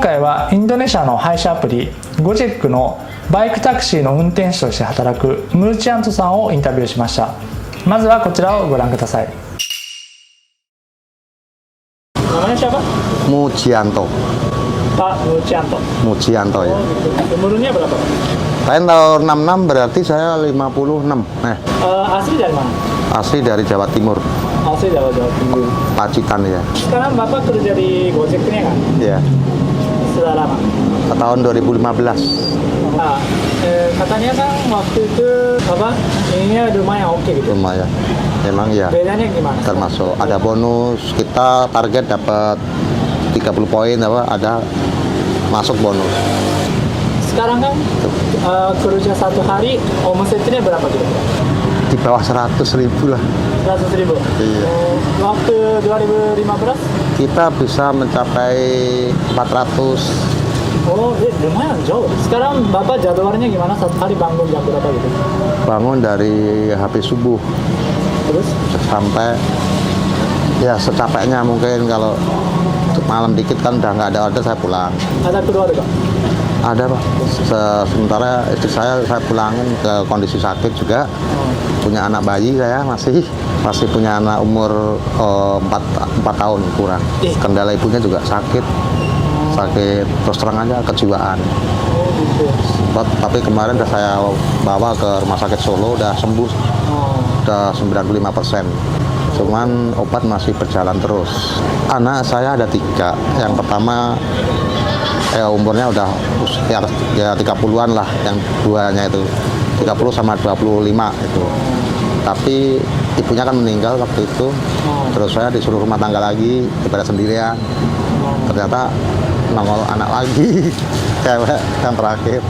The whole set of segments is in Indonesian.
回はインドネシアの配車アプリゴジェックのバイクタクシーの運転手として働くムーチアントさんをインタビューしました。まずはこちらをご覧ください。Namanya siapa? Mujianto. Pak Mujianto. Mujianto ya. Umurnya berapa? Saya tahun 66 berarti saya 56. Asli dari mana? Asli dari Jawa Timur. Asli Jawa Timur. Pacitan ya. Sekarang Bapak kerja di Gojek ini kan? Iya. Sudah lama? Tahun 2015. Nah, katanya kan waktu itu apa? Ininya lumayan oke gitu. Lumayan. Memang ya. Bedanya gimana? Termasuk ada bonus, kita target dapat 30 poin ada masuk bonus. Sekarang kan kerja satu hari omsetnya berapa kira-kira? Di bawah 100.000 lah. 100.000? Iya. Waktu 2015? Kita bisa mencapai 400. Oh, lumayan jauh. Sekarang Bapak jadwalnya gimana? Satu hari bangun jam berapa gitu? Bangun dari habis subuh. Terus? Sampai ya secapeknya mungkin kalau malam dikit kan udah nggak ada order saya pulang. Ada keluarga? Ada Pak. Sementara istri saya pulangin ke kondisi sakit juga. Punya anak bayi saya masih punya anak umur 4 tahun kurang. Kendala ibunya juga sakit terus terang aja kejiwaan. Oh gitu. Tapi kemarin udah saya bawa ke rumah sakit Solo, udah sembuh, udah 95%. Cuman obat masih berjalan terus. Anak saya ada 3. Yang pertama umurnya udah ya 30-an lah, yang duanya itu 30 sama 25 itu. Tapi ibunya kan meninggal waktu itu. Terus saya disuruh rumah tangga lagi, daripada sendirian. Ternyata nongol anak lagi, cewek yang terakhir.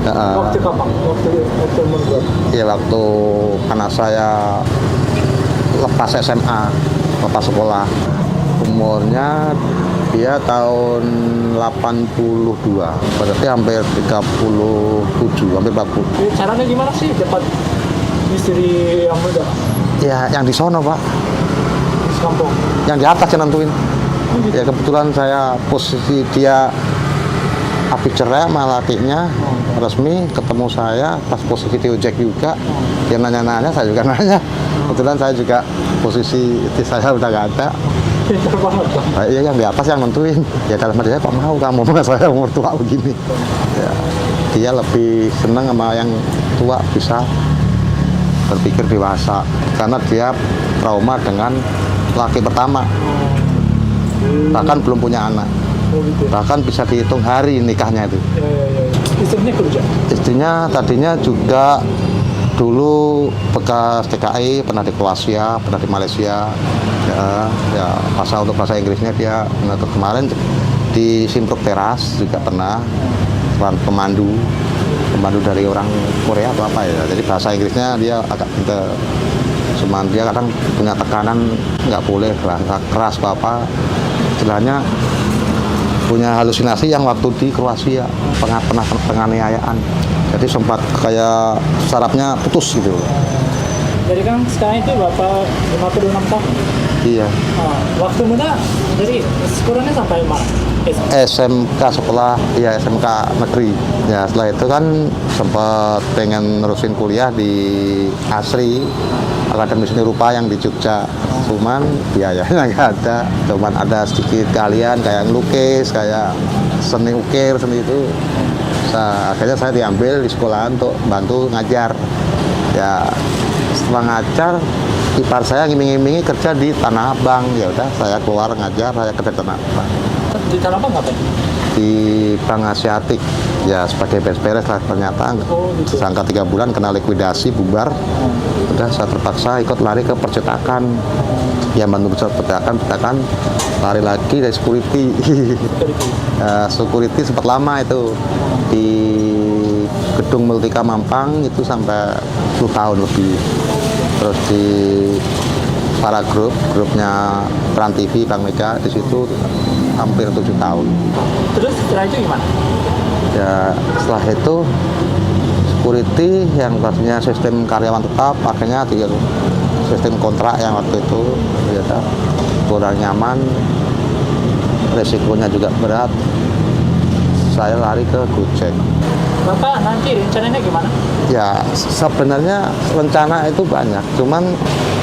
Waktu kapan? Waktu umur berapa? Ya waktu anak saya lepas SMA, lepas sekolah. Umurnya dia tahun 82, berarti hampir 37, hampir 40. Caranya gimana sih dapat istri yang muda? Ya yang di sono Pak, Di kampung? yang di atas yang nentuin. Ya kebetulan saya posisi dia habis cerai sama lakinya resmi ketemu saya pas posisi di ojek juga. Dia nanya-nanya, saya juga nanya. Kebetulan saya juga posisi istri saya udah gak ada. Pintar banget Pak. Nah, iya yang di atas yang nentuin. Ya dalam hati saya, kok mau kamu sama saya umur tua begini. Ya, dia lebih senang sama yang tua, bisa berpikir dewasa. Karena dia trauma dengan laki pertama. Bahkan belum punya anak. Bahkan bisa dihitung hari nikahnya itu. Istrinya kerja? Istrinya tadinya juga dulu bekas TKI, pernah di Kroasia, pernah di Malaysia. Ya untuk bahasa Inggrisnya dia kemarin di Simpruk Teras juga pernah pemandu dari orang Korea atau apa ya. Jadi bahasa Inggrisnya dia agak pintar. Cuman dia kadang punya tekanan, nggak boleh keras apa. Istilahnya punya halusinasi yang waktu di Kroasia pernah penganiayaan. Jadi sempat kayak sarafnya putus gitu. Jadi kan sekarang itu Bapak 56 tahun? Iya. Waktu muda, jadi sekolahnya sampai mana? SMK sekolah, ya SMK negeri. Ya setelah itu kan sempat pengen nerusin kuliah di ASRI, Akademi Seni Rupa yang di Jogja. Cuman biayanya nggak ada. Cuman ada sedikit keahlian kayak ngelukis, kayak seni ukir, seni itu. Akhirnya saya diambil di sekolah untuk bantu ngajar. Ya setelah ngajar, ipar saya ngiming-ngimingi kerja di Tanah Abang. Ya udah saya keluar ngajar, saya kerja di Tanah Abang. Di Tanah Abang ngapain? Di Bank Asiatik, ya sebagai beres-beres lah. Ternyata gitu. Sangka 3 bulan kena likuidasi, bubar. Udah saya terpaksa ikut lari ke percetakan. Ya bantu percetakan, lari lagi dari security. Security sempat lama itu di gedung Multika Mampang itu sampai 10 tahun lebih. Terus di para grupnya Trans TV, Bank Mega, di situ hampir 7 tahun. Terus setelah itu gimana? Ya setelah itu security yang tadinya sistem karyawan tetap, akhirnya sistem kontrak yang waktu itu ya kurang nyaman, resikonya juga berat. saya lari ke Gojek. Bapak nanti rencananya gimana? Ya sebenarnya rencana itu banyak, cuman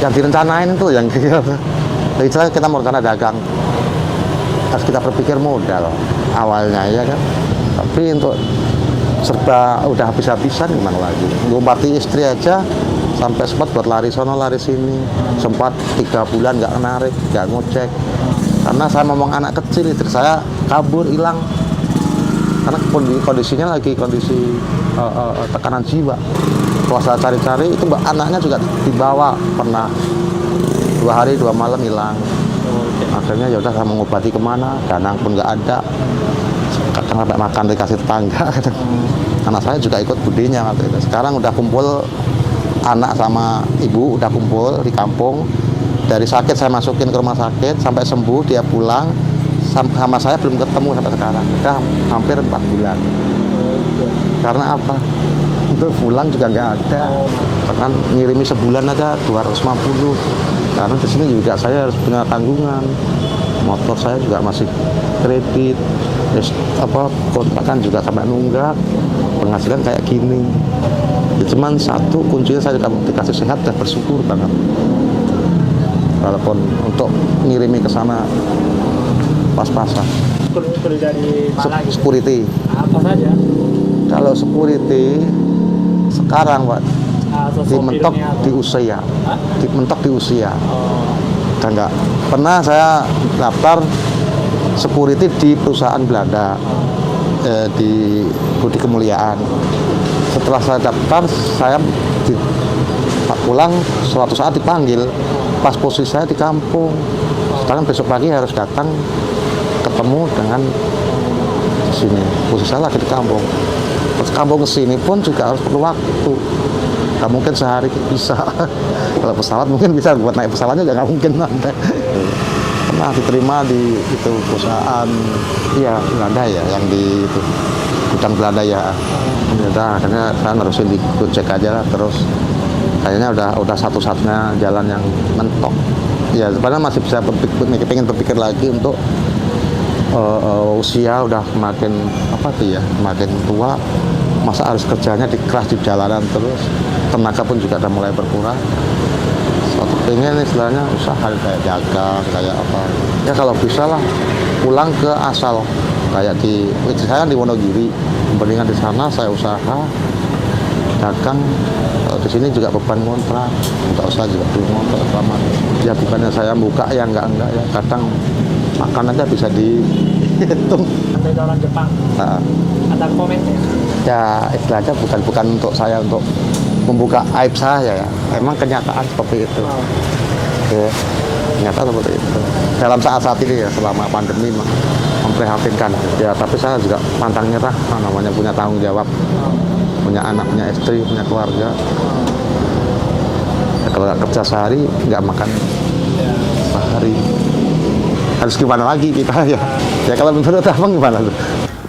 yang direncanain itu yang jadi kita mau rencana dagang, harus kita berpikir modal awalnya ya kan, tapi untuk serba udah habis-habisan gimana lagi. Ngumpati istri aja sampai sempat buat lari sono lari sini, sempat 3 bulan nggak narik, nggak ngojek karena saya ngomong anak kecil, istri saya kabur hilang karena kondisinya lagi kondisi tekanan jiwa. Kalau saya cari-cari itu anaknya juga dibawa, pernah 2 hari 2 malam hilang. Akhirnya ya udah saya mengobati kemana, danang pun nggak ada, kadang sampai makan dikasih tetangga. Anak saya juga ikut budinya waktu itu. Sekarang udah kumpul, anak sama ibu udah kumpul di kampung. Dari sakit saya masukin ke rumah sakit sampai sembuh, dia pulang sama saya belum ketemu sampai sekarang, udah hampir 4 bulan. Karena apa? Untuk pulang juga nggak ada, bahkan ngirimi sebulan aja 250. Karena di sini juga saya harus punya tanggungan, motor saya juga masih kredit, kontrakan juga sampai nunggak, penghasilan kayak gini. Ya, cuman satu kuncinya saya dikasih sehat dan bersyukur banget. Walaupun untuk ngirimi ke sana pas-pasan. Kru dari mana gitu? Security. Apa saja? Kalau security sekarang Pak dimentok di usia, dimentok di usia. Dan enggak pernah saya daftar security di perusahaan Belanda di Budi Kemuliaan. Setelah saya daftar, saya pulang suatu saat dipanggil, pas posisi saya di kampung. Sekarang besok pagi harus datang ketemu dengan di sini. Posisi saya lagi di kampung. Terus kampung ke sini pun juga harus perlu waktu. Nggak mungkin sehari bisa. Kalau pesawat mungkin bisa, buat naik pesawatnya juga nggak mungkin. Pernah diterima di itu perusahaan, iya Belanda ya, yang di itu gudang Belanda ya. Udah akhirnya saya nerusin di Gojek aja, terus kayaknya udah satu-satunya jalan yang mentok. Ya sebenarnya masih bisa pengen berpikir lagi untuk usia udah makin makin tua, masa harus kerjanya keras di jalanan terus, tenaga pun juga udah mulai berkurang. Suatu pengen istilahnya usaha kayak dagang, kayak apa ya, kalau bisa lah pulang ke asal, kayak saya di Wonogiri, mendingan di sana saya usaha dagang. Di sini juga beban kontrak, nggak usah juga belum kontrak selama ya, bukannya saya buka ya enggak ya, kadang makan aja bisa dihitung. Ada orang Jepang. Nah, ada komennya? Ya istilahnya bukan untuk saya untuk membuka aib saya ya, emang kenyataan seperti itu. Ya, kenyataan seperti itu. Dalam saat ini ya, selama pandemi memprihatinkan. Ya tapi saya juga pantang nyerah, namanya punya tanggung jawab, punya anak, punya istri, punya keluarga. Ya, kalau nggak kerja sehari, nggak makan sehari. Harus gimana lagi kita ya? Ya kalau menurut abang gimana tuh?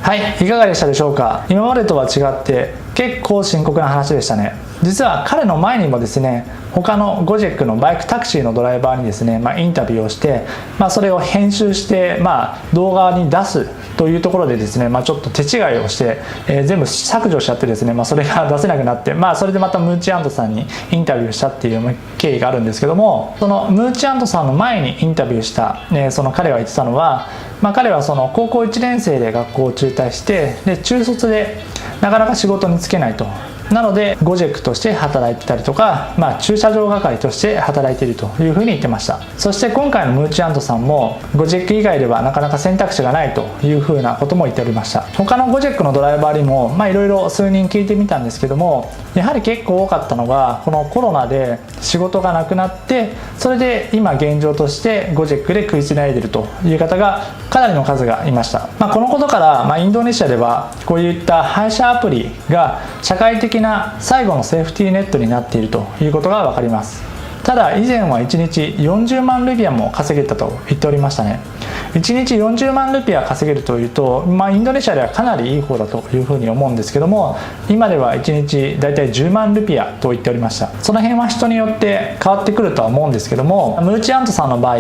はい、いかがでしたでしょうか。今までとは違って結構深刻な話でしたね。実は彼の前にもですね、他のゴジェックのバイクタクシーのドライバーにですね、インタビューをして、それを編集して、動画に出すというところでですね、ちょっと手違いをして、全部削除しちゃってですね、それが出せなくなって、それでまたムーチアントさんにインタビューしたっていう経緯があるんですけども、そのムーチアントさんの前にインタビューした、その彼が言ってたのは、彼はその高校1年生で学校を中退して、で中卒でなかなか仕事に就けないと。なのでゴジェックとして働いてたりとか、駐車場係として働いているというふうに言ってました。そして今回のムーチアントさんもゴジェック以外ではなかなか選択肢がないというふうなことも言っておりました。他のゴジェックのドライバーにもいろいろ数人聞いてみたんですけども、やはり結構多かったのがこのコロナで仕事がなくなって、それで今現状としてゴジェックで食いつないでいるという方がかなりの数がいました。このことからインドネシアではこういった配車アプリが社会的な最後のセーフティーネットになっているということが分かります。ただ以前は1日40万ルビアも稼げたと言っておりましたね。1日40万ルピア稼げるというと、インドネシアではかなりいい方だというふうに思うんですけども、今では1日だいたい10万ルピアと言っておりました。その辺は人によって変わってくるとは思うんですけども、ムーチアントさんの場合、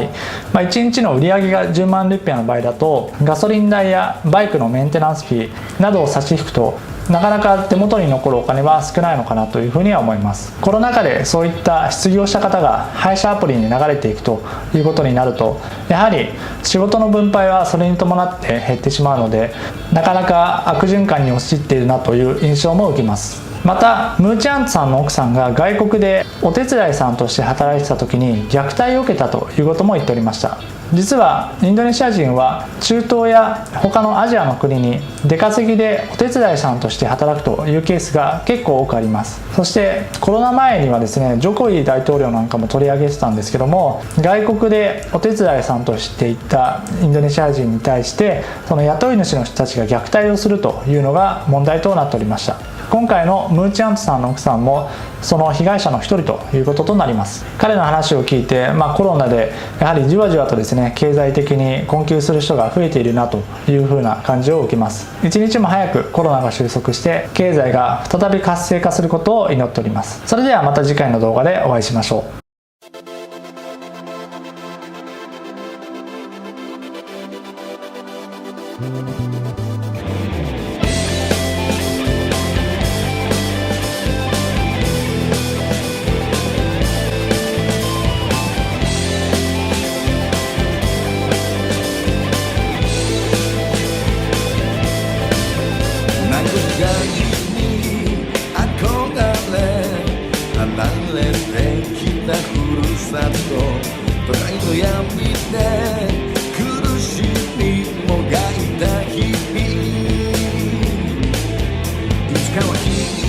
1日の売り上げが10万ルピアの場合だと、ガソリン代やバイクのメンテナンス費などを差し引くと、なかなか手元に残るお金は少ないのかなというふうには思います。コロナ禍でそういった失業した方が配車アプリに流れていくということになると、やはり仕事の分配はそれに伴って減ってしまうので、なかなか悪循環に陥っているなという印象も受けます。またムーチャントさんの奥さんが外国でお手伝いさんとして働いてた時に虐待を受けたということも言っておりました。実はインドネシア人は中東や他のアジアの国に出稼ぎでお手伝いさんとして働くというケースが結構多くあります。そしてコロナ前にはですね、ジョコイ大統領なんかも取り上げてたんですけども、外国でお手伝いさんとしていったインドネシア人に対してその雇い主の人たちが虐待をするというのが問題となっておりました。今回のムーチャントさんの奥さんもその被害者の一人ということとなります。彼の話を聞いて、コロナでやはりじわじわとですね、経済的に困窮する人が増えているなというふうな感じを受けます。一日も早くコロナが収束して経済が再び活性化することを祈っております。それではまた次回の動画でお会いしましょう。プライドやみで苦しみもがいた日々、いつかは君